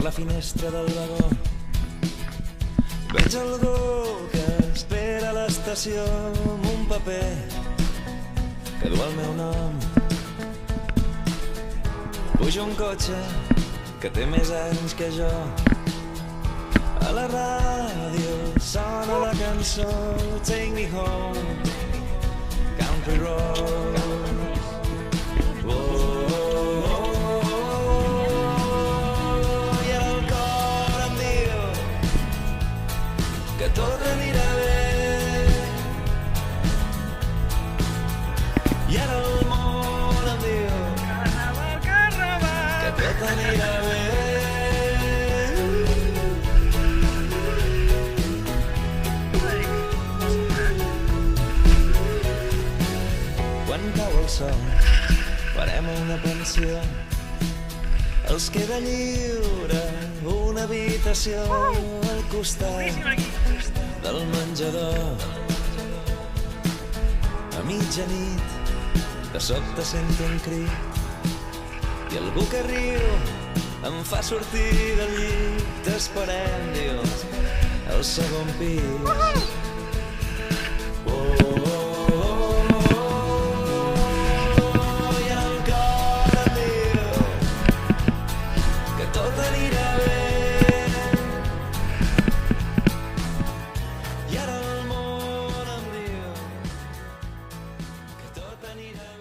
la finestra del vagó. Veig algú que espera a l'estació amb un paper que du el meu nom. Puja un cotxe que té més anys que jo. A la ràdio sona la cançó Take Me Home, Country Road. Oh, oh, oh. I ara el cor em diu que tot anirà bé. I ara el món em diu que tot anirà bé. Quan cau el sol farem una pensió. Els queda lliure una habitació al costat del menjador. A mitjanit de sobte sento un crit i algú que riu em fa sortir del llit. T'esperem, dius, al segon pis. I ara el món em diu que tot anirà bé.